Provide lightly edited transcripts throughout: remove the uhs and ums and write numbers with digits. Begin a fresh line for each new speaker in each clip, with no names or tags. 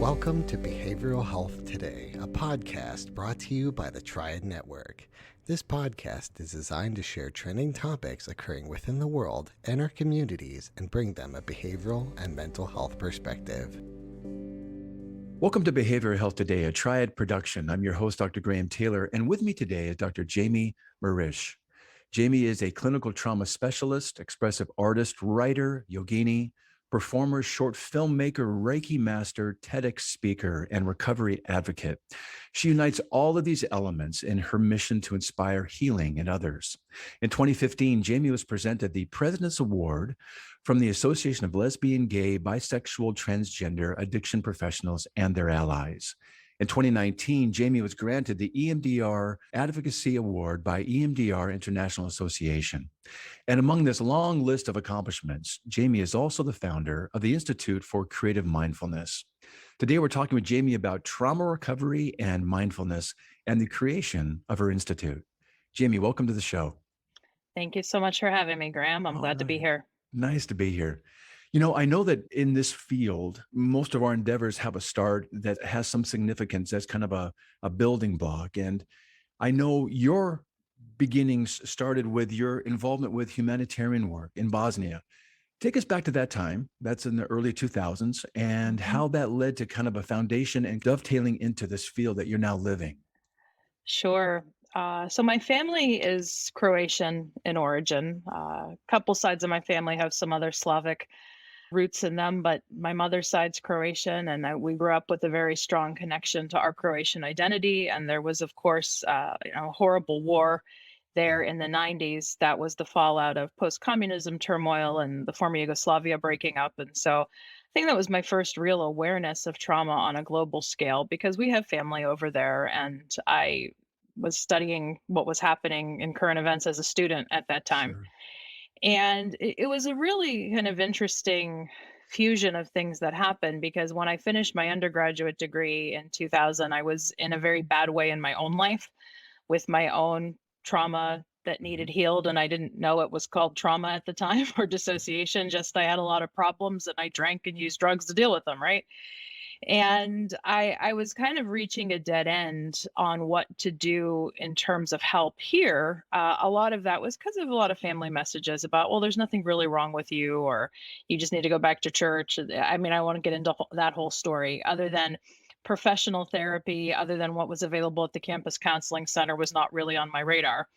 Welcome to Behavioral Health Today, a podcast brought to you by the Triad Network. This podcast is designed to share trending topics occurring within the world and our communities and bring them a behavioral and mental health perspective.
Welcome to Behavioral Health Today, a Triad production. I'm your host, Dr. Graham Taylor, and with me today is Dr. Jamie Marich. Jamie is a clinical trauma specialist, expressive artist, writer, yogini, performer, short filmmaker, Reiki Master, TEDx speaker, and recovery advocate. She unites all of these elements in her mission to inspire healing in others. In 2015, Jamie was presented the President's Award from the Association of Lesbian, Gay, Bisexual, Transgender, Addiction Professionals, and their allies. In 2019, Jamie was granted the EMDR Advocacy Award by EMDR International Association. And among this long list of accomplishments, Jamie is also the founder of the Institute for Creative Mindfulness. Today, we're talking with Jamie about trauma recovery and mindfulness and the creation of her institute. Jamie, welcome to the show.
Thank you so much for having me, Graham. I'm glad to be here.
Nice to be here. You know, I know that in this field, most of our endeavors have a start that has some significance as kind of a building block. And I know your beginnings started with your involvement with humanitarian work in Bosnia. Take us back to that time. That's in the early 2000s, and how that led to kind of a foundation and dovetailing into this field that you're now living.
Sure. So my family is Croatian in origin. A couple sides of my family have some other Slavic roots in them, but my mother's side's Croatian, and we grew up with a very strong connection to our Croatian identity. And there was, of course, a horrible war there in the 90s. That was the fallout of post-communism turmoil and the former Yugoslavia breaking up. And so I think that was my first real awareness of trauma on a global scale, because we have family over there, and I was studying what was happening in current events as a student at that time.
Sure.
And it was a really kind of interesting fusion of things that happened, because when I finished my undergraduate degree in 2000, I was in a very bad way in my own life with my own trauma that needed healed. And I didn't know it was called trauma at the time or dissociation, just I had a lot of problems and I drank and used drugs to deal with them, right? And I was kind of reaching a dead end on what to do in terms of help here. A lot of that was because of a lot of family messages about, well, there's nothing really wrong with you, or you just need to go back to church. I mean, I want to get into that whole story. Other than professional therapy, other than what was available at the campus counseling center, was not really on my radar.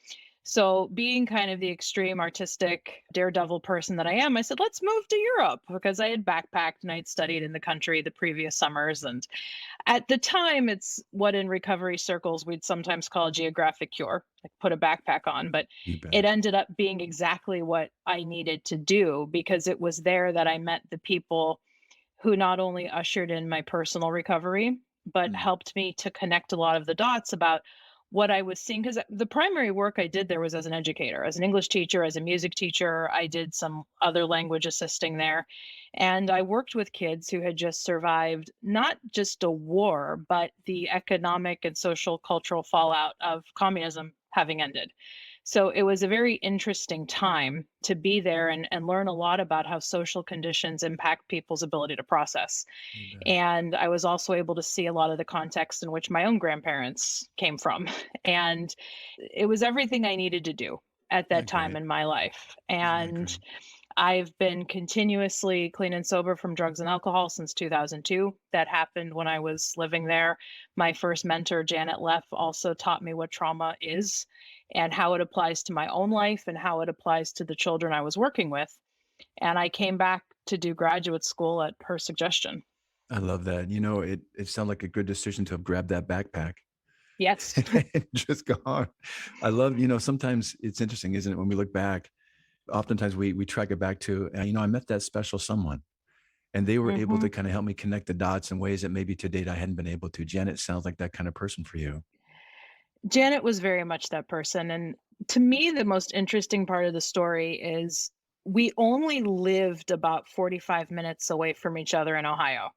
So being kind of the extreme artistic daredevil person that I am, I said, let's move to Europe, because I had backpacked and I'd studied in the country the previous summers. And at the time, it's what in recovery circles we'd sometimes call a geographic cure, like put a backpack on. But it ended up being exactly what I needed to do, because it was there that I met the people who not only ushered in my personal recovery, but helped me to connect a lot of the dots about what I was seeing. Because the primary work I did there was as an educator, as an English teacher, as a music teacher. I did some other language assisting there. And I worked with kids who had just survived not just a war, but the economic and social cultural fallout of communism having ended. So it was a very interesting time to be there and learn a lot about how social conditions impact people's ability to process. And I was also able to see a lot of the context in which my own grandparents came from. And it was everything I needed to do at that time in my life. And I've been continuously clean and sober from drugs and alcohol since 2002. That happened when I was living there. My first mentor, Janet Leff, also taught me what trauma is and how it applies to my own life and how it applies to the children I was working with. And I came back to do graduate school at her suggestion.
I love that. You know, it sounded like a good decision to have grabbed that backpack.
Yes.
And just gone. I love, sometimes it's interesting, isn't it? When we look back, oftentimes we track it back to, I met that special someone, and they were able to kind of help me connect the dots in ways that maybe to date I hadn't been able to. Janet sounds like that kind of person for you.
Janet was very much that person. And to me, the most interesting part of the story is we only lived about 45 minutes away from each other in Ohio.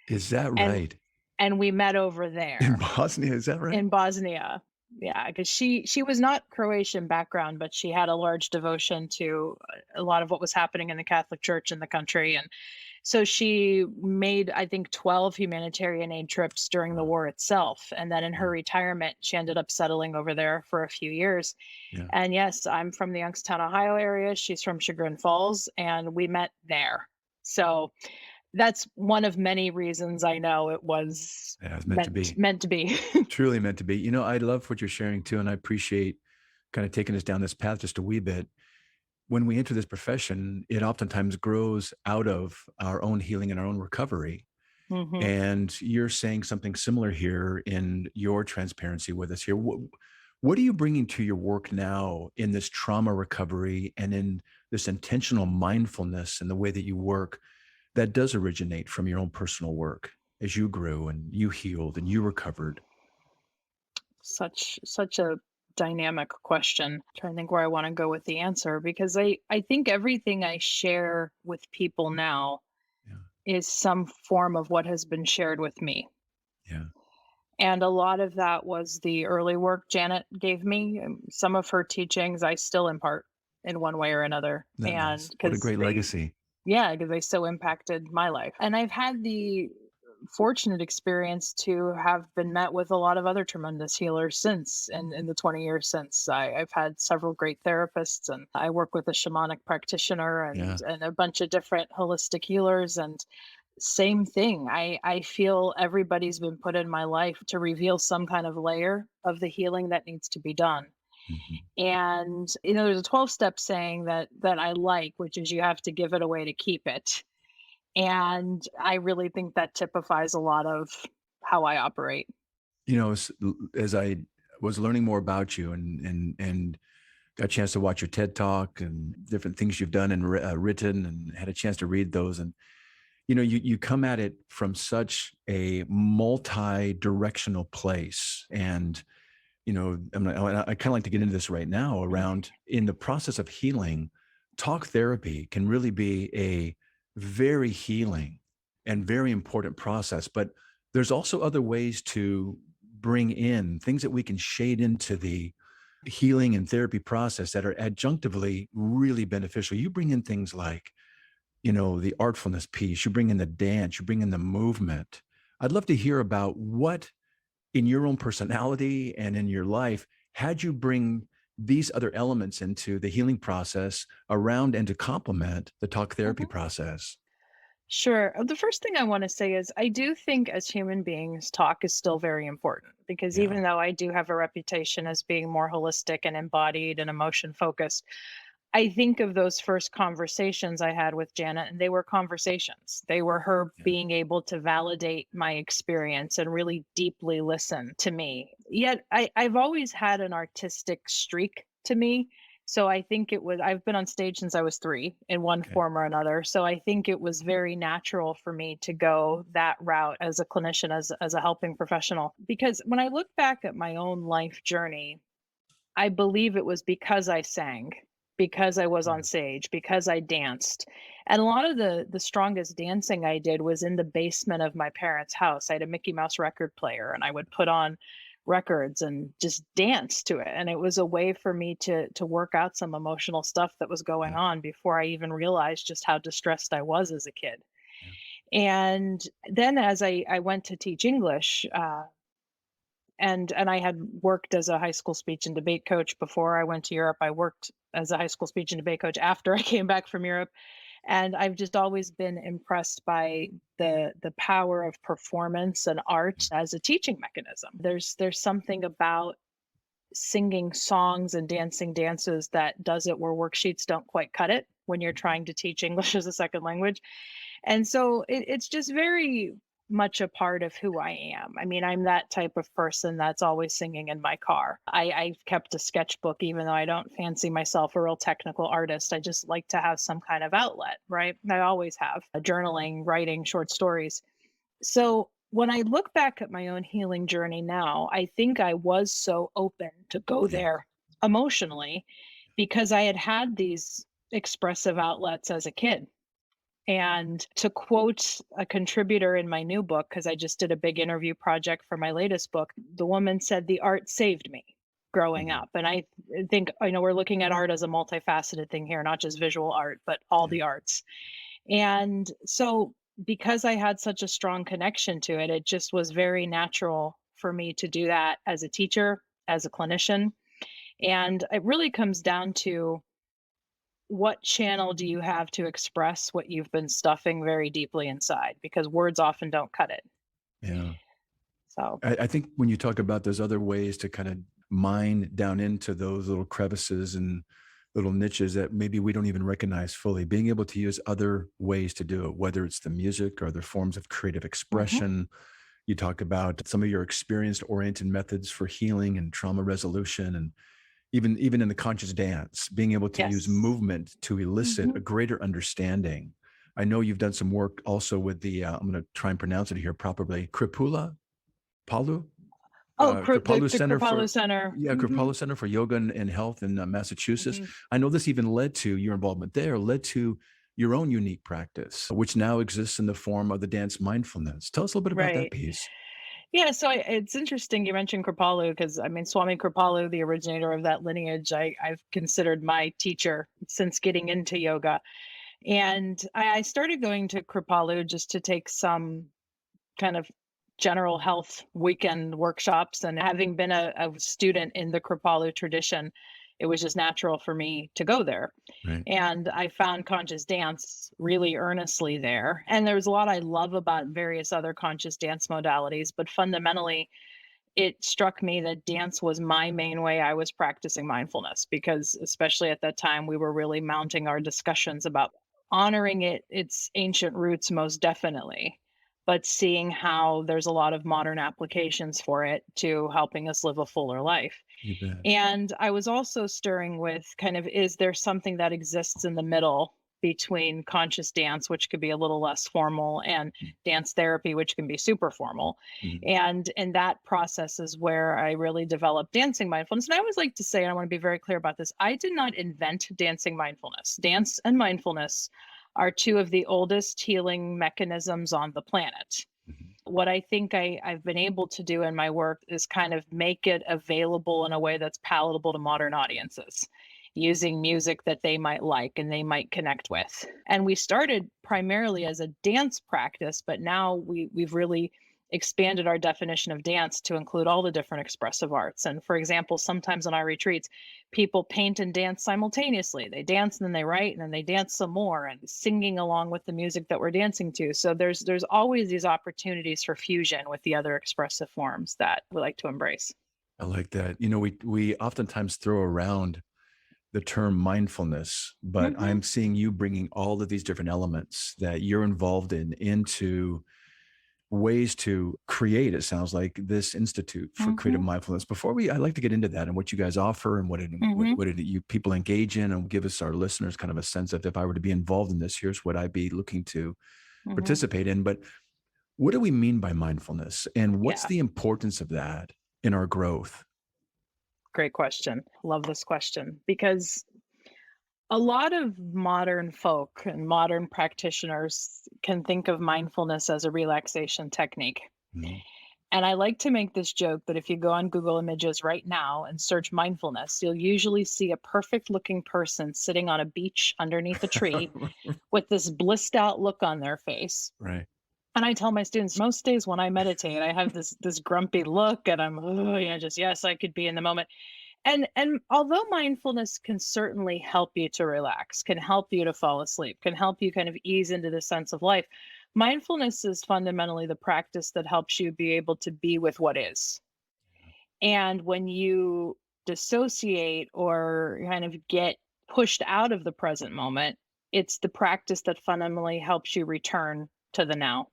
Is that right?
And we met over there.
In Bosnia, is that right?
In Bosnia. Yeah, because she was not Croatian background, but she had a large devotion to a lot of what was happening in the Catholic Church in the country. And So she made, I think, 12 humanitarian aid trips during the
Wow.
war itself. And then in
Yeah.
her retirement, she ended up settling over there for a few years.
Yeah.
And yes, I'm from the Youngstown, Ohio area. She's from Chagrin Falls, and we met there. So that's one of many reasons I know it was
Yeah. It's meant to
meant
be.
meant to be.
Truly meant to be. I love what you're sharing too. And I appreciate kind of taking us down this path just a wee bit. When we enter this profession, it oftentimes grows out of our own healing and our own recovery.
Hmm.
And you're saying something similar here in your transparency with us here. What are you bringing to your work now in this trauma recovery and in this intentional mindfulness and the way that you work that does originate from your own personal work as you grew and you healed and you recovered?
Such a dynamic question. Trying to think where I want to go with the answer, because I think everything I share with people now
Yeah.
is some form of what has been shared with me.
Yeah.
And a lot of that was the early work Janet gave me. Some of her teachings I still impart in one way or another.
That
And
nice. What a
because
great legacy.
yeah, because they so impacted my life. And I've had the fortunate experience to have been met with a lot of other tremendous healers since, and in the 20 years since. I've had several great therapists, and I work with a shamanic practitioner
Yeah.
and a bunch of different holistic healers. And same thing. I feel everybody's been put in my life to reveal some kind of layer of the healing that needs to be done.
Mhm.
And there's a 12-step saying that I like, which is you have to give it away to keep it. And I really think that typifies a lot of how I operate.
As I was learning more about you and got a chance to watch your TED talk and different things you've done and written and had a chance to read those, and you come at it from such a multi-directional place. And I kind of like to get into this right now around in the process of healing. Talk therapy can really be a very healing and very important process, but there's also other ways to bring in things that we can shade into the healing and therapy process that are adjunctively really beneficial. You bring in things like, the artfulness piece, you bring in the dance, you bring in the movement. I'd love to hear about what in your own personality and in your life had you bring these other elements into the healing process around and to complement the talk therapy
Mhm.
process.
Sure. The first thing I want to say is I do think as human beings, talk is still very important, because
Yeah.
even though I do have a reputation as being more holistic and embodied and emotion focused, I think of those first conversations I had with Janet, and they were conversations. They were her
Yeah.
being able to validate my experience and really deeply listen to me. Yet I've always had an artistic streak to me. So I think I've been on stage since I was 3 in one
Okay.
form or another. So I think it was very natural for me to go that route as a clinician, as a helping professional. Because when I look back at my own life journey, I believe it was because I sang, because I was
Yeah.
on stage, because I danced. And a lot of the strongest dancing I did was in the basement of my parents' house. I had a Mickey Mouse record player, and I would put on records and just dance to it. And it was a way for me to work out some emotional stuff that was going
Yeah.
on before I even realized just how distressed I was as a kid.
Yeah.
And then as I went to teach English, and I had worked as a high school speech and debate coach before I went to Europe. I worked as a high school speech and debate coach after I came back from Europe, and I've just always been impressed by the power of performance and art as a teaching mechanism. There's something about singing songs and dancing dances that does it where worksheets don't quite cut it when you're trying to teach English as a second language. And so it's just very much a part of who I am. I mean, I'm that type of person that's always singing in my car. I've kept a sketchbook, even though I don't fancy myself a real technical artist. I just like to have some kind of outlet, right? I always have journaling, writing short stories. So when I look back at my own healing journey now, I think I was so open to go
Yeah.
there emotionally because I had had these expressive outlets as a kid. And to quote a contributor in my new book, because I just did a big interview project for my latest book, the woman said, "The art saved me growing
Mhm.
up." And I think, we're looking at art as a multifaceted thing here, not just visual art, but all
Yeah.
the arts. And so because I had such a strong connection to it, it just was very natural for me to do that as a teacher, as a clinician. And it really comes down to what channel do you have to express what you've been stuffing very deeply inside, because words often don't cut it.
Yeah.
So,
I think when you talk about those other ways to kind of mine down into those little crevices and little niches that maybe we don't even recognize fully, being able to use other ways to do it, whether it's the music or other forms of creative
mhm,
expression. You talk about some of your experience oriented methods for healing and trauma resolution, and even in the conscious dance, being able to use
yes.
movement to elicit a
Mhm.
greater understanding. I know you've done some work also with the, I'm going to try and pronounce it here properly, Kripula Palu,
Oh,
Kripalu
the
Center
Kripalu
for,
Center.
yeah,
Mhm,
Kripalu Center for Yoga and Health in Massachusetts.
mhm.
I know this even led to your involvement there, led to your own unique practice, which now exists in the form of the dance mindfulness. Tell us a little bit about that
Right.
piece.
Yeah, so it's interesting you mentioned Kripalu because I mean Swami Kripalu, the originator of that lineage, I've considered my teacher since getting into yoga. And I started going to Kripalu just to take some kind of general health weekend workshops. And having been a student in the Kripalu tradition, it was just natural for me to go there.
Right.
And I found conscious dance really earnestly there. And there's a lot I love about various other conscious dance modalities, but fundamentally, it struck me that dance was my main way I was practicing mindfulness because, especially at that time, we were really mounting our discussions about honoring its ancient roots, most definitely, but seeing how there's a lot of modern applications for it to helping us live a fuller life.
You bet.
And I was also stirring with kind of, is there something that exists in the middle between conscious dance, which could be a little less formal, and dance therapy, which can be super formal?
Mhm.
And in that process is where I really developed dancing mindfulness. And I always like to say, and I want to be very clear about this, I did not invent dancing mindfulness. Dance and mindfulness are two of the oldest healing mechanisms on the planet.
Mhm.
What I think I've been able to do in my work is kind of make it available in a way that's palatable to modern audiences, using music that they might like and they might connect with. And we started primarily as a dance practice, but now we've really expanded our definition of dance to include all the different expressive arts. And for example, sometimes on our retreats, people paint and dance simultaneously. They dance and then they write and then they dance some more and singing along with the music that we're dancing to. So there's always these opportunities for fusion with the other expressive forms that we like to embrace.
I like that. You know, we oftentimes throw around the term mindfulness, but
Hmm.
I'm seeing you bringing all of these different elements that you're involved in into ways to create, it sounds like, this institute for creative
Hmm.
mindfulness. Before I'd like to get into that and what you guys offer and
Hmm.
what it, you people engage in, and give us, our listeners, kind of a sense of, if I were to be involved in this, here's what I'd be looking to
Hmm.
participate in. But what do we mean by mindfulness, and what's
Yeah,
the importance of that in our growth?
great question. Love this question because a lot of modern folk and modern practitioners can think of mindfulness as a relaxation technique.
Mhm.
And I like to make this joke that if you go on Google Images right now and search mindfulness, you'll usually see a perfect looking person sitting on a beach underneath a tree with this blissed out look on their face.
Right.
And I tell my students most days when I meditate, I have this grumpy look and I'm, oh, just yes, I could be in the moment. And although mindfulness can certainly help you to relax, can help you to fall asleep, can help you kind of ease into the sense of life, mindfulness is fundamentally the practice that helps you be able to be with what is. And when you dissociate or kind of get pushed out of the present moment, it's the practice that fundamentally helps you return to the now.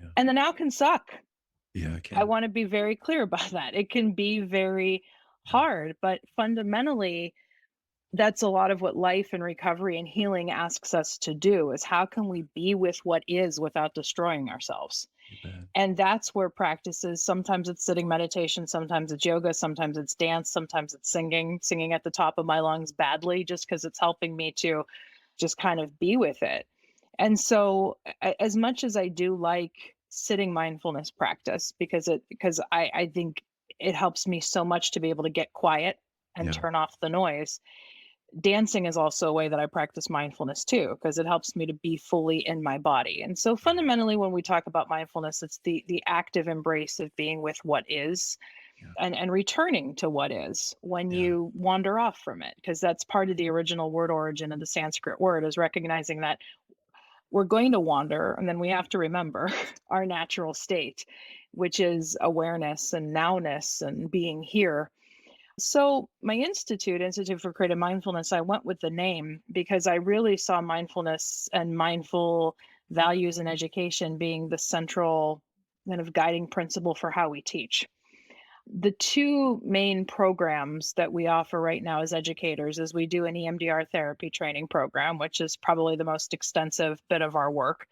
Yeah.
And the now can suck.
Yeah, I
I
can.
want to be very clear about that. It can be very
Yeah.
hard, but fundamentally, that's a lot of what life and recovery and healing asks us to do is how can we be with what is without destroying ourselves?
You bet.
And that's where practices, sometimes it's sitting meditation, sometimes it's yoga, sometimes it's dance, sometimes it's singing at the top of my lungs badly just because it's helping me to just kind of be with it. And so as much as I do like sitting mindfulness practice because I think it helps me so much to be able to get quiet and
Yeah.
turn off the noise, dancing is also a way that I practice mindfulness too, because it helps me to be fully in my body. And so fundamentally, when we talk about mindfulness, it's the active embrace of being with what is,
Yeah.
and returning to what is when
Yeah.
you wander off from it, because that's part of the original word origin of the Sanskrit word, is recognizing that we're going to wander, and then we have to remember our natural state, which is awareness and nowness and being here. So, my Institute for Creative Mindfulness, I went with the name because I really saw mindfulness and mindful values in education being the central kind of guiding principle for how we teach. The two main programs that we offer right now as educators is we do an EMDR therapy training program, which is probably the most extensive bit of our work.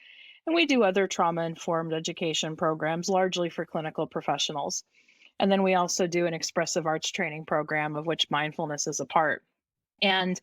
And we do other trauma informed education programs, largely for clinical professionals. And then we also do an expressive arts training program, of which mindfulness is a part. And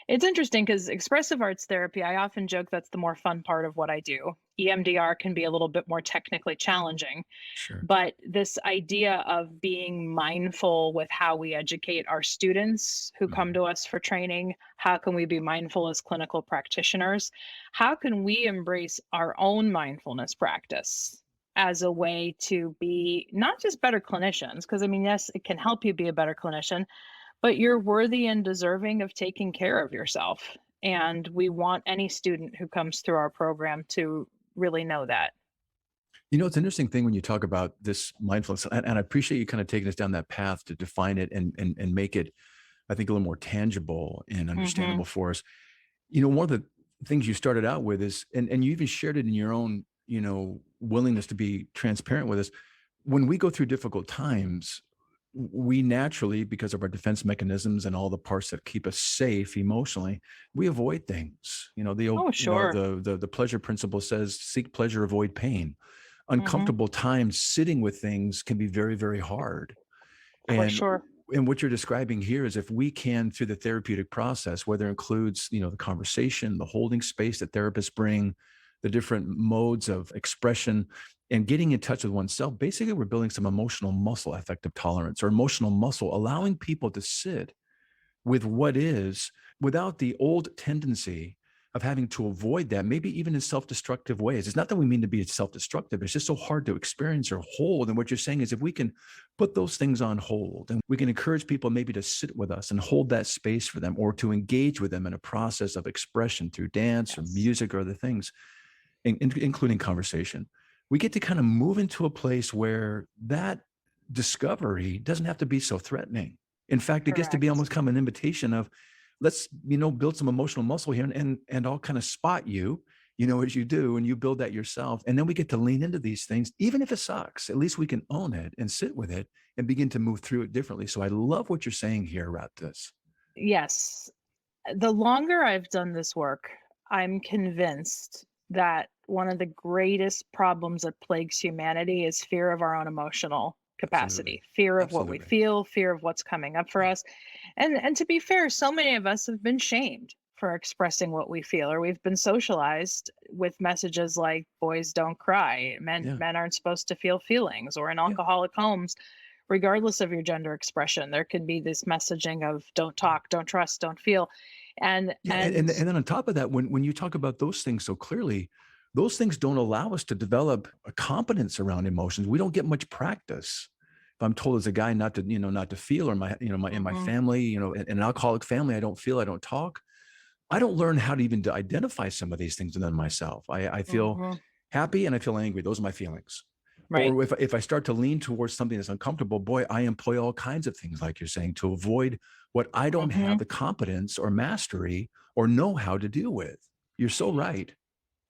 it's interesting because expressive arts therapy, I often joke that's the more fun part of what I do. EMDR can be a little bit more technically challenging,
Sure.
but this idea of being mindful with how we educate our students who come to us for training, how can we be mindful as clinical practitioners? How can we embrace our own mindfulness practice as a way to be not just better clinicians? Because I mean, yes, it can help you be a better clinician, but you're worthy and deserving of taking care of yourself. And we want any student who comes through our program to really know that.
It's an interesting thing when you talk about this mindfulness, and I appreciate you kind of taking us down that path to define it and make it, I think, a little more tangible and
Hmm.
understandable for us. One of the things you started out with is, and you even shared it in your own, willingness to be transparent with us. When we go through difficult times, we naturally, because of our defense mechanisms and all the parts that keep us safe emotionally, we avoid things.
Oh, sure.
The pleasure principle says, seek pleasure, avoid pain.
Hmm.
Uncomfortable times sitting with things can be very, very hard.
For
And
sure.
what you're describing here is, if we can, through the therapeutic process, whether it includes, the conversation, the holding space that therapists bring, the different modes of expression, and getting in touch with oneself, basically we're building some emotional muscle, affective tolerance, or emotional muscle, allowing people to sit with what is without the old tendency of having to avoid that, maybe even in self-destructive ways. It's not that we mean to be self-destructive. It's just so hard to experience or hold. And what you're saying is, if we can put those things on hold, and we can encourage people maybe to sit with us and hold that space for them, or to engage with them in a process of expression through dance or
Yes.
music or other things, including conversation, we get to kind of move into a place where that discovery doesn't have to be so threatening. In fact, it gets to be
Correct.
almost kind of an invitation of, let's, build some emotional muscle here, and I'll kind of spot you, as you do, and you build that yourself. And then we get to lean into these things, even if it sucks, at least we can own it and sit with it and begin to move through it differently. So I love what you're saying here about this.
Yes. The longer I've done this work, I'm convinced that one of the greatest problems that plagues humanity is fear of our own emotional
Absolutely.
capacity, fear of what we
Absolutely.
feel, fear of what's coming up for us. And to be fair, so many of us have been shamed for expressing what we feel, or we've been socialized with messages like boys don't cry, men
Yeah.
men aren't supposed to feel feelings, or in
Yeah.
alcoholic homes, regardless of your gender expression, there can be this messaging of don't talk, don't trust, don't feel. And
Yeah,
and
and then on top of that, when you talk about those things so clearly, those things don't allow us to develop a competence around emotions. We don't get much practice. If I'm told as a guy not to feel, or in my
Mhm,
family, in an alcoholic family, I don't feel, I don't talk. I don't learn how to even to identify some of these things within myself. I feel
mhm,
happy and I feel angry. Those are my feelings.
right.
Or if I start to lean towards something that's uncomfortable, boy, I employ all kinds of things, like you're saying, to avoid what I don't have
Mhm.
the competence or mastery or know how to deal with. You're so right.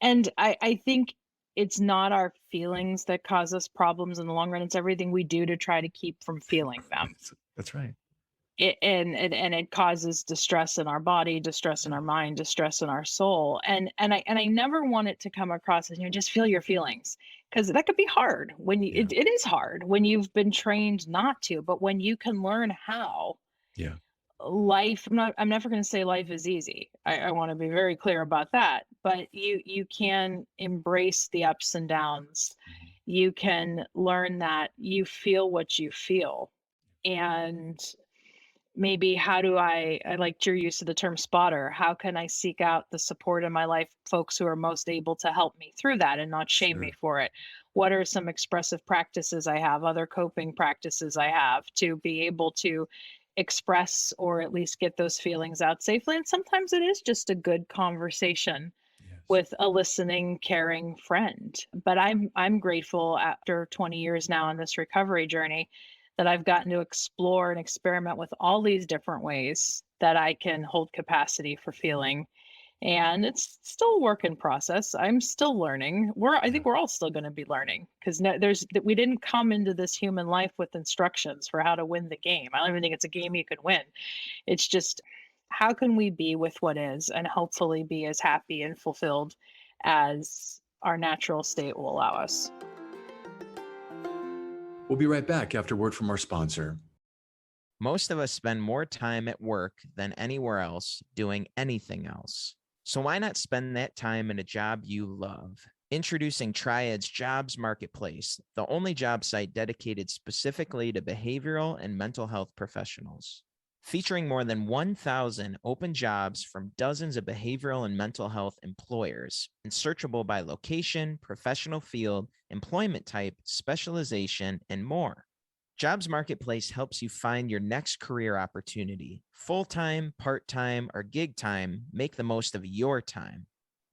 And I think it's not our feelings that cause us problems in the long run. It's everything we do to try to keep from feeling them.
That's right.
And it causes distress in our body, distress in
Yeah.
our mind, distress in our soul. And I never want it to come across as, just feel your feelings, because that could be hard when you,
Yeah.
it is hard when you've been trained not to, but when you can learn how,
Yeah.
life, I'm never going to say life is easy. I want to be very clear about that, but you can embrace the ups and downs.
Mhm.
You can learn that you feel what you feel. And maybe how do I liked your use of the term spotter. How can I seek out the support in my life, folks who are most able to help me through that and not shame me
Sure.
for it? What are some expressive practices I have, other coping practices I have to be able to express or at least get those feelings out safely? And sometimes it is just a good conversation
Yes.
with a listening, caring friend. But I'm grateful after 20 years now on this recovery journey that I've gotten to explore and experiment with all these different ways that I can hold capacity for feeling. And it's still a work in process. I'm still learning. I
Yeah.
think we're all still going to be learning because we didn't come into this human life with instructions for how to win the game. I don't even think it's a game you can win. It's just how can we be with what is and hopefully be as happy and fulfilled as our natural state will allow us.
We'll be right back after word from our sponsor.
Most of us spend more time at work than anywhere else doing anything else. So why not spend that time in a job you love? Introducing Triad's Jobs Marketplace, the only job site dedicated specifically to behavioral and mental health professionals. Featuring more than 1,000 open jobs from dozens of behavioral and mental health employers, and searchable by location, professional field, employment type, specialization, and more. Jobs Marketplace helps you find your next career opportunity. Full-time, part-time, or gig time, make the most of your time.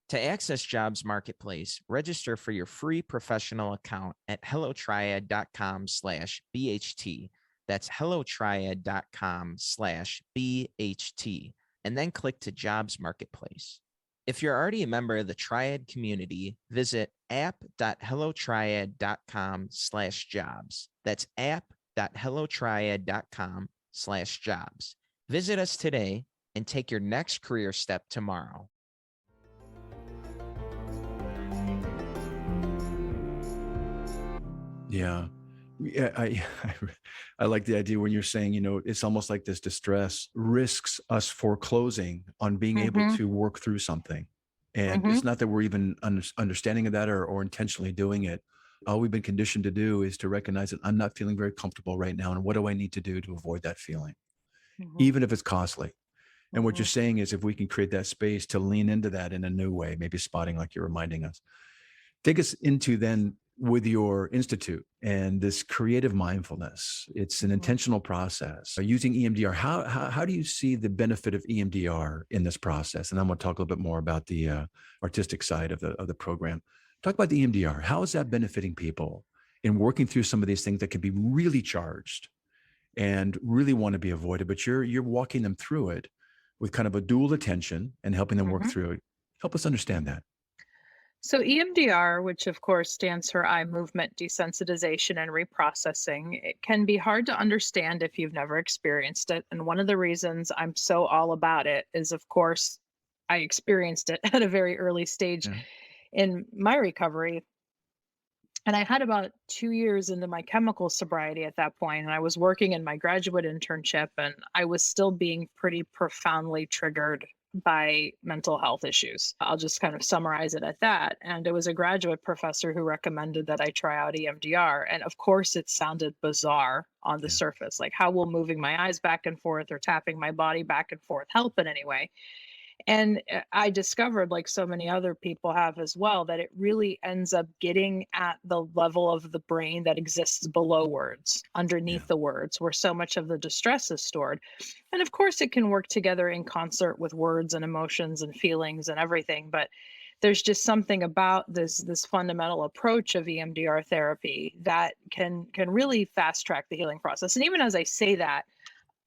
To access Jobs Marketplace, register for your free professional account at hellotriad.com/BHT. That's hellotriad.com/BHT, and then click to Jobs Marketplace. If you're already a member of the Triad community, visit app.hellotriad.com/jobs. That's app.hellotriad.com/jobs. Visit us today and take your next career step tomorrow.
Yeah. Yeah, I like the idea when you're saying, it's almost like this distress risks us foreclosing on being able
Mhm.
to work through something. And it's
Mhm.
not that we're even understanding of that or intentionally doing it. All we've been conditioned to do is to recognize that I'm not feeling very comfortable right now. And what do I need to do to avoid that feeling,
Mhm.
even if it's costly? And what you're
Mhm.
saying is if we can create that space to lean into that in a new way, maybe spotting like you're reminding us. Take us into then with your institute and this creative mindfulness. It's an
Mhm.
intentional process. Using EMDR, how do you see the benefit of EMDR in this process? And I'm going to talk a little bit more about the artistic side of the program. Talk about the EMDR. How is that benefiting people in working through some of these things that can be really charged and really want to be avoided, but you're walking them through it with kind of a dual attention and helping them work
Mhm.
through it. Help us understand that.
So EMDR, which of course stands for eye movement desensitization and reprocessing, it can be hard to understand if you've never experienced it. And one of the reasons I'm so all about it is, of course, I experienced it at a very early stage
Yeah.
in my recovery. And I had about 2 years into my chemical sobriety at that point, and I was working in my graduate internship, and I was still being pretty profoundly triggered by mental health issues. I'll just kind of summarize it at that. And it was a graduate professor who recommended that I try out EMDR. And of course, it sounded bizarre on the
Yeah.
surface. Like, how will moving my eyes back and forth or tapping my body back and forth help in any way? And I discovered, like so many other people have as well, that it really ends up getting at the level of the brain that exists below words,
Yeah.
underneath the words, where so much of the distress is stored. And of course, it can work together in concert with words and emotions and feelings and everything. But there's just something about this fundamental approach of EMDR therapy that can really fast track the healing process. And even as I say that,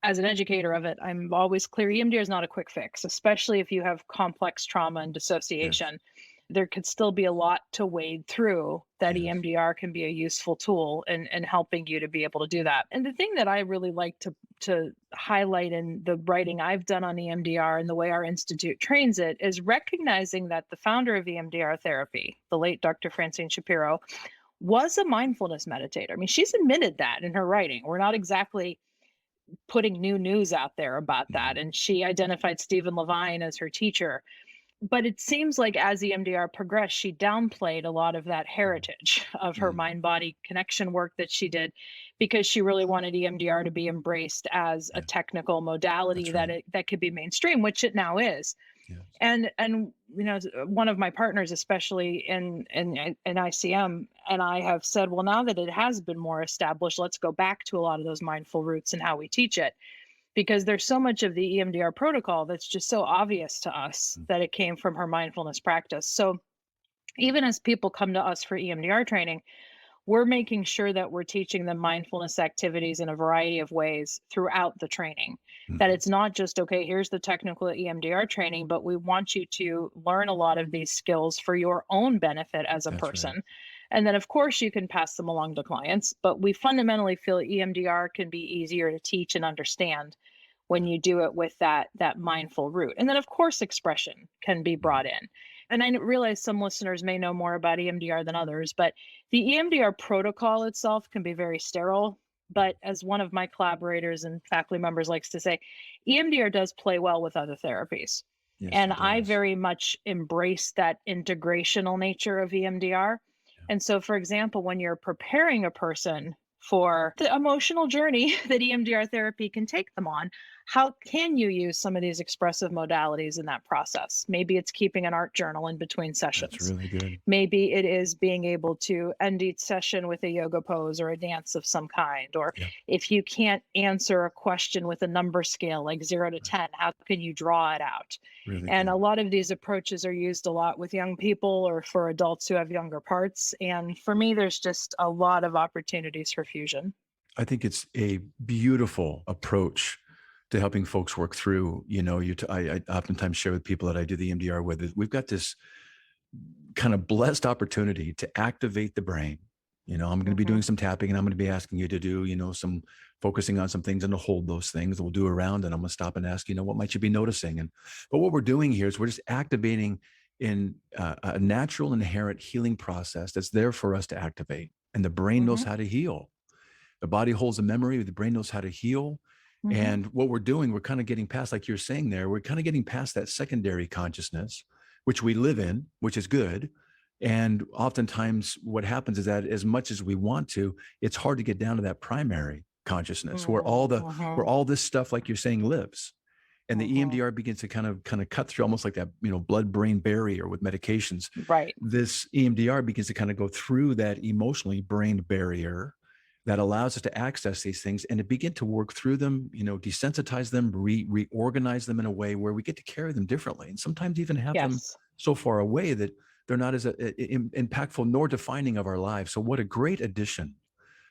as an educator of it, I'm always clear EMDR is not a quick fix, especially if you have complex trauma and
Yes.
dissociation. There could still be a lot to wade through that
Yes.
EMDR can be a useful tool in helping you to be able to do that. And the thing that I really like to highlight in the writing I've done on EMDR and the way our institute trains it is recognizing that the founder of EMDR therapy, the late Dr. Francine Shapiro, was a mindfulness meditator. I mean, she's admitted that in her writing. We're not exactly putting new news out there about that.
Mhm.
And she identified Stephen Levine as her teacher. But it seems like as EMDR progressed, she downplayed a lot of that heritage of her
Mm.
mind-body connection work that she did, because she really wanted EMDR to be embraced as a
Yeah,
technical modality
that's right.
that could be mainstream, which it now is.
Yes.
And one of my partners, especially in ICM, and I have said, well, now that it has been more established, let's go back to a lot of those mindful roots and how we teach it, because there's so much of the EMDR protocol that's just so obvious to us
Mm.
that it came from her mindfulness practice. So even as people come to us for EMDR training, we're making sure that we're teaching them mindfulness activities in a variety of ways throughout the training. That
Mhm.
it's not just, okay, here's the technical EMDR training, but we want you to learn a lot of these skills for your own benefit as a
That's right.
person. And then, of course, you can pass them along to clients, but we fundamentally feel EMDR can be easier to teach and understand when you do it with that mindful root. And then, of course, expression can be
Mhm.
brought in. And I realize some listeners may know more about EMDR than others, but the EMDR protocol itself can be very sterile. But as one of my collaborators and faculty members likes to say, EMDR does play well with other therapies.
Yes,
And
it
I
does.
very much embrace that integrational nature of EMDR.
Yeah.
And so, for example, when you're preparing a person for the emotional journey that EMDR therapy can take them on, how can you use some of these expressive modalities in that process? Maybe it's keeping an art journal in between
That's
sessions.
really good.
Maybe it is being able to end each session with a yoga pose or a dance of some kind. Or
Yeah.
if you can't answer a question with a number scale like 0 to
Right.
10, how can you draw it out?
Really
And a
good.
lot of these approaches are used a lot with young people or for adults who have younger parts. And for me, there's just a lot of opportunities for fusion.
I think it's a beautiful approach to helping folks work through, I oftentimes share with people that I do the MDR with, is we've got this kind of blessed opportunity to activate the brain. I'm going to be
Mhm.
doing some tapping and I'm going to be asking you to do, some focusing on some things and to hold those things. We'll do a round and I'm going to stop and ask, what might you be noticing? But what we're doing here is we're just activating in a natural inherent healing process that's there for us to activate. And the brain knows
Mhm.
how to heal. The body holds a memory, the brain knows how to heal.
Mhm.
And what we're doing, we're kind of getting past, like you're saying there, we're kind of getting past that secondary consciousness, which we live in, which is good. And oftentimes what happens is that as much as we want to, it's hard to get down to that primary consciousness where
Mhm.
all this stuff, like you're saying, lives. And the
Mhm.
EMDR begins to kind of cut through almost like that, blood-brain barrier with medications.
Right.
This EMDR begins to kind of go through that emotionally brain barrier that allows us to access these things and to begin to work through them, desensitize them, reorganize them in a way where we get to carry them differently. And sometimes even have them
Yes.
so far away that they're not as impactful nor defining of our lives. So what a great addition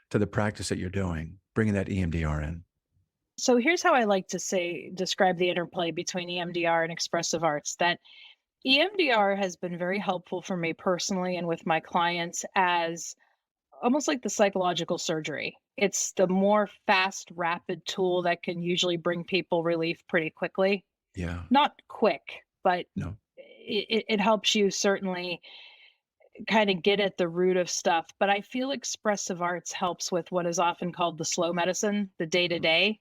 to the practice that you're doing, bringing that EMDR in.
So here's how I like to describe the interplay between EMDR and expressive arts, that EMDR has been very helpful for me personally and with my clients as almost like the psychological surgery. It's the more fast, rapid tool that can usually bring people relief pretty quickly.
Yeah.
Not quick, but
No.
it helps you certainly kind of get at the root of stuff. But I feel expressive arts helps with what is often called the slow medicine, the day to day,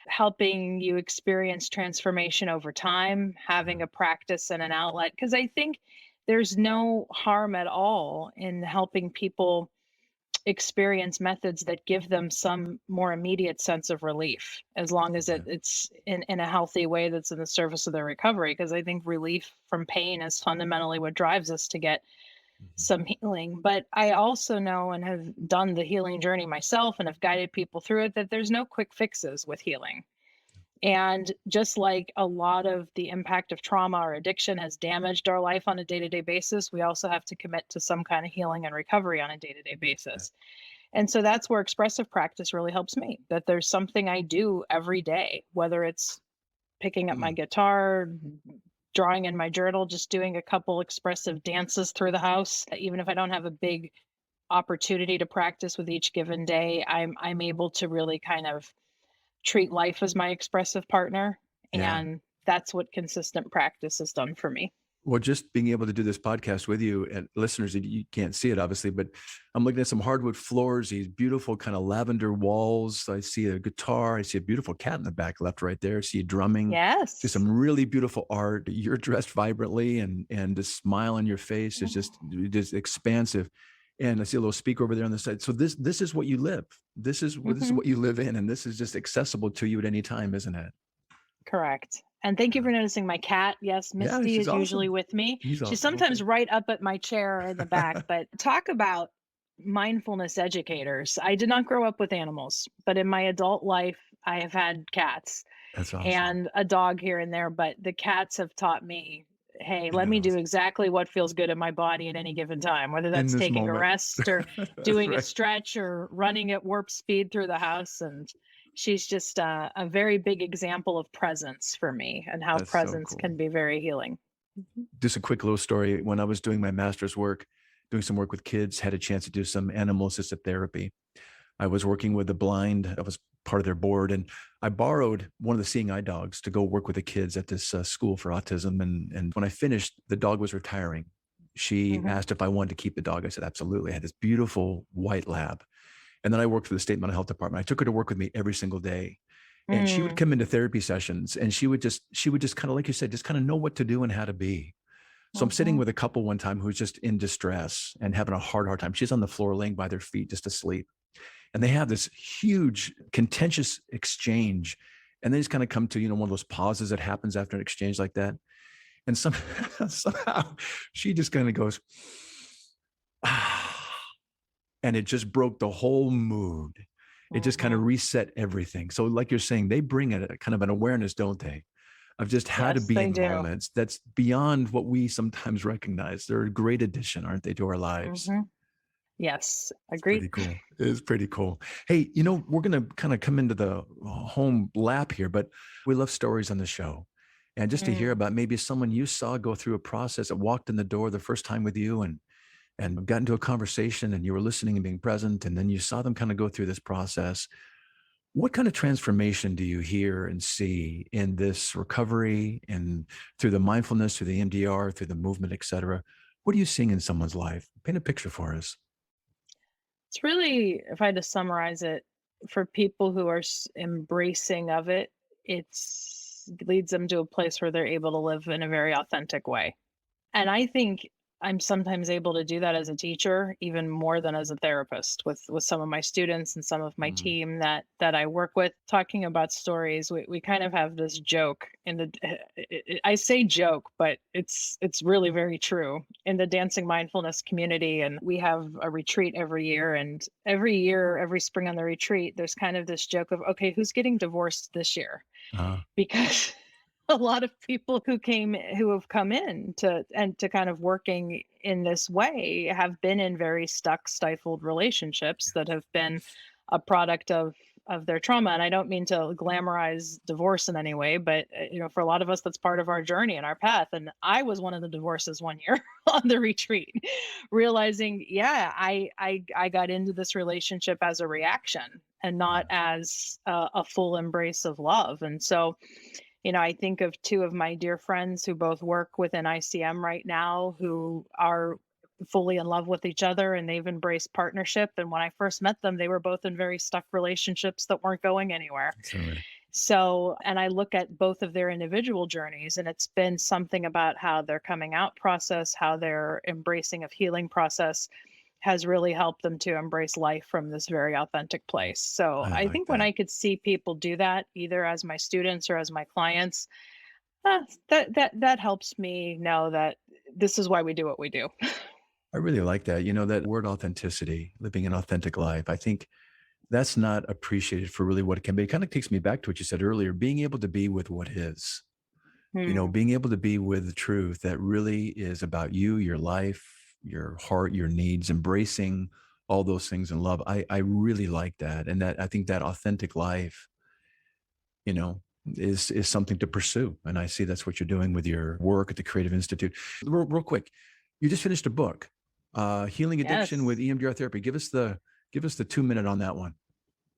helping you experience transformation over time,
Yeah.
having a practice and an outlet. Because I think there's no harm at all in helping people experience methods that give them some more immediate sense of relief, as long as
Yeah.
it's in a healthy way that's in the service of their recovery. Because I think relief from pain is fundamentally what drives us to get
Mhm.
some healing. But I also know and have done the healing journey myself and have guided people through it, that there's no quick fixes with healing. And just like a lot of the impact of trauma or addiction has damaged our life on a day to day basis, we also have to commit to some kind of healing and recovery on a day to day
Yeah.
basis. And so that's where expressive practice really helps me, that there's something I do every day, whether it's picking up my
Mm.
guitar, drawing in my journal, just doing a couple expressive dances through the house. Even if I don't have a big opportunity to practice with each given day, I'm able to really kind of treat life as my expressive partner.
Yeah.
And that's what consistent practice has done for me.
Well, just being able to do this podcast with you, and listeners, you can't see it obviously, but I'm looking at some hardwood floors, these beautiful kind of lavender walls. I see a guitar. I see a beautiful cat in the back left right there. I see you drumming. See
Yes.
some really beautiful art. You're dressed vibrantly, and the smile on your face is just expansive. And I see a little speaker over there on the side. So this is what you live. This is what you live in, and this is just accessible to you at any time, isn't it?
Correct. And thank you for noticing my cat. Yes,
Yeah,
Misty
she's
is usually
awesome.
with me.
He's
She's
awesome.
sometimes
Okay.
right up at my chair in the back, but talk about mindfulness educators. I did not grow up with animals, but in my adult life, I have had cats
That's awesome.
and a dog here and there, but the cats have taught me, hey, let me
Yeah.
do exactly what feels good in my body at any given time, whether
In
that's
this
taking a
moment.
rest or
That's
doing a
right.
stretch or running at warp speed through the house. And she's just a very big example of presence for me and how
That's so
presence
cool.
can be very healing.
Just a quick little story. When I was doing my master's work, doing some work with kids, had a chance to do some animal assisted therapy. I was working with the blind. I was part of their board, and I borrowed one of the seeing eye dogs to go work with the kids at this school for autism. And when I finished, the dog was retiring. She asked if I wanted to keep the dog. I said, absolutely. I had this beautiful white lab. And then I worked for the state mental health department. I took her to work with me every single day. And she would come into therapy sessions, and she would just kind of, like you said, just kind of know what to do and how to be. So I'm sitting with a couple one time who's just in distress and having a hard time. She's on the floor laying by their feet, just asleep. And they have this huge contentious exchange. And they just kind of come to, one of those pauses that happens after an exchange like that. And somehow she just kind of goes, and it just broke the whole mood. It just kind of reset everything. So like you're saying, they bring a kind of an awareness, don't they? Of just how to
Yes,
be
they
in
do.
moments that's beyond what we sometimes recognize. They're a great addition, aren't they, to our lives?
Yes,
It's
agreed.
pretty cool. It is pretty cool. Hey, we're going to kind of come into the home lap here, but we love stories on the show. And just to hear about maybe someone you saw go through a process that walked in the door the first time with you and got into a conversation, and you were listening and being present, and then you saw them kind of go through this process. What kind of transformation do you hear and see in this recovery and through the mindfulness, through the EMDR, through the movement, et cetera? What are you seeing in someone's life? Paint a picture for us.
It's really, if I had to summarize it, for people who are embracing of it, leads them to a place where they're able to live in a very authentic way. And I think I'm sometimes able to do that as a teacher, even more than as a therapist with some of my students and some of my team that I work with. Talking about stories, we kind of have this joke I say joke, but it's really very true in the dancing mindfulness community. And we have a retreat every year, and every spring on the retreat, there's kind of this joke of, okay, who's getting divorced this year? Because a lot of people who have come in to kind of working in this way have been in very stuck, stifled relationships that have been a product of their trauma. And I don't mean to glamorize divorce in any way, but for a lot of us, that's part of our journey and our path. And I was one of the divorces one year on the retreat, realizing, I got into this relationship as a reaction and not as a full embrace of love. And so I think of two of my dear friends who both work within ICM right now, who are fully in love with each other, and they've embraced partnership. And when I first met them, they were both in very stuck relationships that weren't going anywhere.
Absolutely.
So, and I look at both of their individual journeys, and it's been something about how their coming out process, how their embracing of healing process has really helped them to embrace life from this very authentic place. So I
like
think when
that.
I could see people do that, either as my students or as my clients, that helps me know that this is why we do what we do.
I really like that. That word authenticity, living an authentic life. I think that's not appreciated for really what it can be. It kind of takes me back to what you said earlier, being able to be with what is, being able to be with the truth that really is about you, your life, your heart, your needs, embracing all those things in love. I really like that. And that I think that authentic life, is something to pursue. And I see that's what you're doing with your work at the Creative Institute. Real quick, you just finished a book, Healing Addiction with EMDR Therapy. Give us the 2-minute on that one.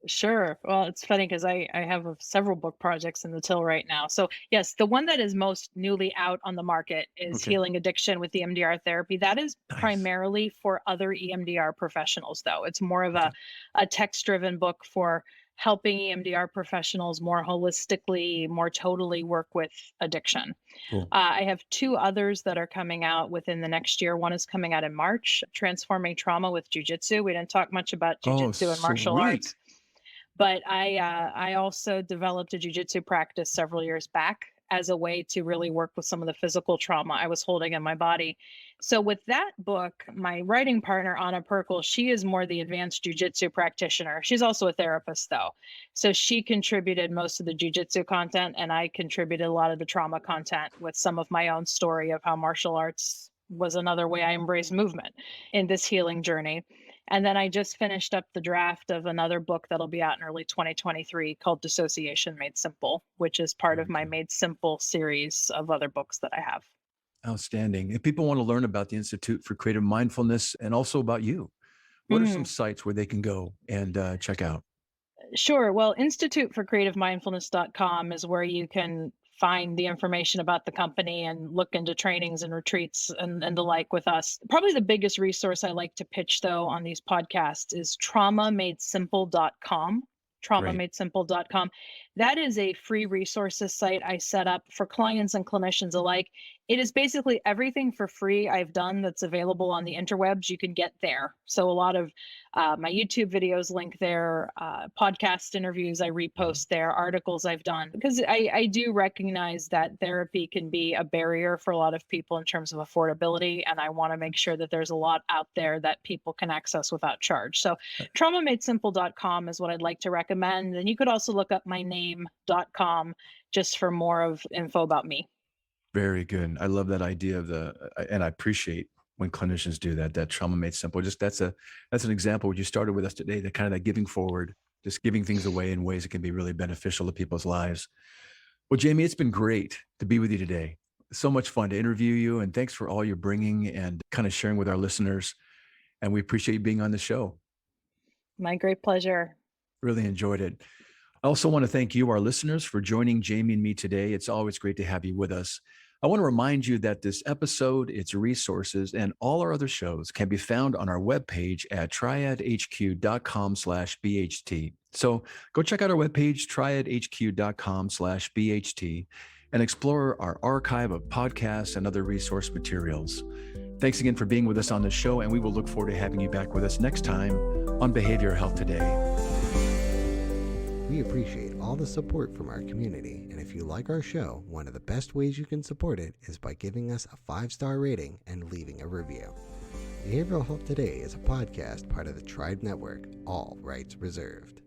Sure. Well, it's funny because I have several book projects in the till right now. So, yes, the one that is most newly out on the market is
Okay.
Healing Addiction with EMDR Therapy. That is
Nice.
primarily for other EMDR professionals, though. It's more of
Okay.
a text driven book for helping EMDR professionals more holistically, more totally work with addiction.
Cool.
I have two others that are coming out within the next year. One is coming out in March, Transforming Trauma with Jujitsu. We didn't talk much about
Oh,
jujitsu and martial arts,
sweet.
but I also developed a jujitsu practice several years back as a way to really work with some of the physical trauma I was holding in my body. So with that book, my writing partner Anna Perkel, she is more the advanced jujitsu practitioner. She's also a therapist though. So she contributed most of the jujitsu content and I contributed a lot of the trauma content with some of my own story of how martial arts was another way I embraced movement in this healing journey. And then I just finished up the draft of another book that'll be out in early 2023 called Dissociation Made Simple, which is part of
Very
my
good.
Made Simple series of other books that I have.
Outstanding. If people want to learn about the Institute for Creative Mindfulness and also about you, what are some
Mhm.
sites where they can go and check out?
Sure. Well, instituteforcreativemindfulness.com is where you can find the information about the company and look into trainings and retreats and the like with us. Probably the biggest resource I like to pitch, though, on these podcasts is traumamadesimple.com.
Great.
Traumamadesimple.com. That is a free resources site I set up for clients and clinicians alike. It is basically everything for free I've done that's available on the interwebs. You can get there. So a lot of my YouTube videos link there, podcast interviews I repost there, articles I've done, because I do recognize that therapy can be a barrier for a lot of people in terms of affordability. And I want to make sure that there's a lot out there that people can access without charge. So traumamadesimple.com is what I'd like to recommend. And you could also look up myname.com just for more of info about me.
Very good. I love that idea of and I appreciate when clinicians do that, that trauma made simple. Just that's an example what you started with us today, that kind of that giving forward, just giving things away in ways that can be really beneficial to people's lives. Well, Jamie, it's been great to be with you today. So much fun to interview you, and thanks for all you're bringing and kind of sharing with our listeners. And we appreciate you being on the show.
My great pleasure.
Really enjoyed it. I also want to thank you, our listeners, for joining Jamie and me today. It's always great to have you with us. I want to remind you that this episode, its resources, and all our other shows can be found on our webpage at triadhq.com/BHT. So go check out our webpage, triadhq.com/BHT, and explore our archive of podcasts and other resource materials. Thanks again for being with us on the show, and we will look forward to having you back with us next time on Behavioral Health Today.
We appreciate all the support from our community, and if you like our show, one of the best ways you can support it is by giving us a 5-star rating and leaving a review. Behavioral Health Today is a podcast part of the Tribe Network, all rights reserved.